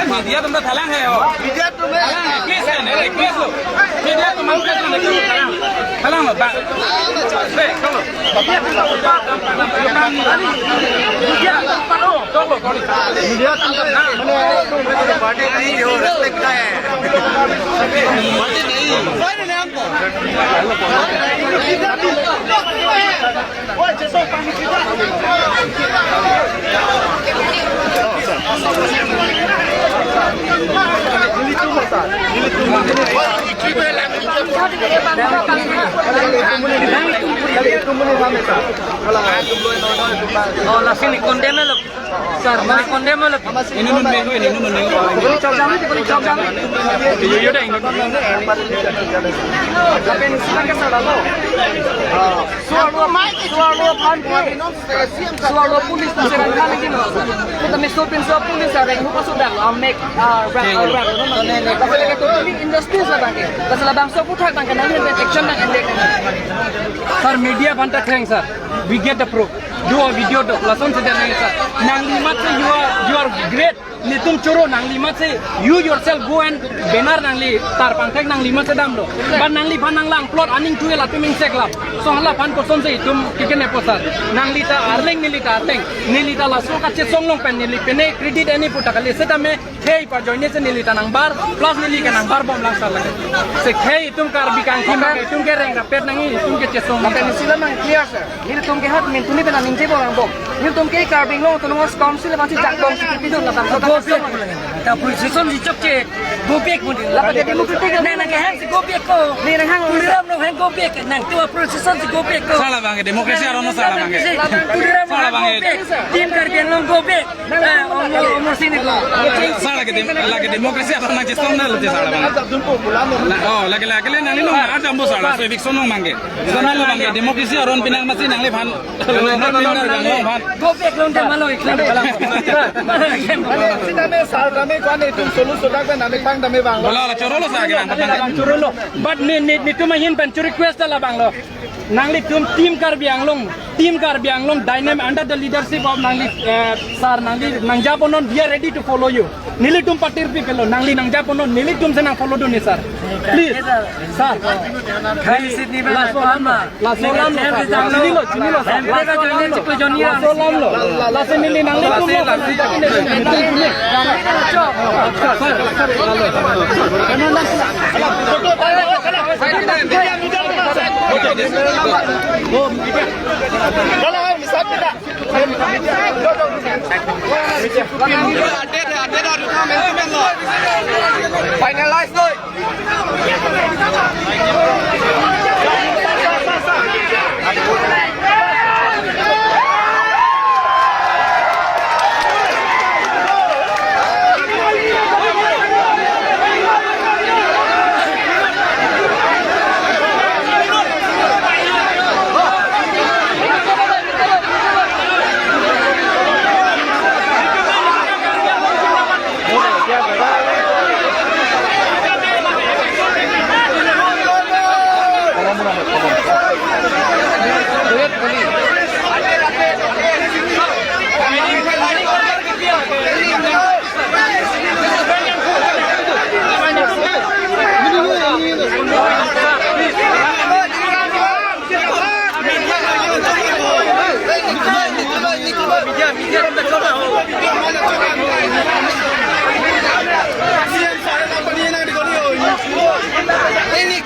Media तुम तो थलांग है हो media तुम्हें केस है ना केस हो media तुम हम कैसे नहीं करो थलांग हो बात बे चलो media पढ़ो चलो media तुम तो मैंने पार्टी नहीं हो रिस्पेक्ट है पार्टी नहीं कोई नहीं हमको ओए जैसा पानी पीता la sini condemn lo sir mane condemn lo ini nun mengo boleh chop jam yo dah ini tapi ini siapa ke sana lo suara polis tu serang kali gini kita mesopin suara polis ada yang muka sudah make rap tapi lagi tu ini industri sebab ni kalau bangsa putar bangsa nanti ada action nak endek sir media bantak kering sir we get the proof do a video do langsung saja ni sir nang limat se you are great ni tum choro nang limat se you yourself go and benar nang li tar pangtek nang limat se dam lo ban nang li ban nang lang plot aning tu la tuming seklap so hala pan person se tum kiken epo sir nang li ta arling ni li ta arling ni li ta la so ka che song long pen ni li pene credit ani puta kali se tame hey pa join se ni li ta nang bar plus ni li ka nang bar bom lang sar lagi se hey tum kar bikang kim tum ke reng rapet nang ni tum ke che song tapi ni sila nang clear sir ni tum ke hat min tuni pe nang je borang bom ni tum ke carving lo tu ngos kom sila masih jak bom sikit itu lah bangsa ta position di chok che gopek pun lah pada demokratik nang nang hang si gopek ko ni nang hang kuliram no hang gopek nang tu position si gopek ko salah bang demokrasi arono salah bang kuliram salah bang tim karbian long gopek umur sini ko salah ke lagi demokrasi arono je song na lo je salah bang oh lagi nang ni lo ada mo salah so eviction no mangge sana lo bang demokrasi aron pinang masih nang le ban gopek long ta malo iklan kalam sila me sar dame kwan itu solusi dak na me kang dame bang bola la choro lo sa ke nang choro lo but ni tu mahin pen chu request la bang lo nangli tum team kar biang long dynamic under the leadership of nangli sar nangli nangjaponon we are ready to follow you nili tum patir pi pelo nangli nangjaponon nili tum senang follow do ni sir please sir khai sidni bela la solam lo la senili nangli tum finalize thôi ini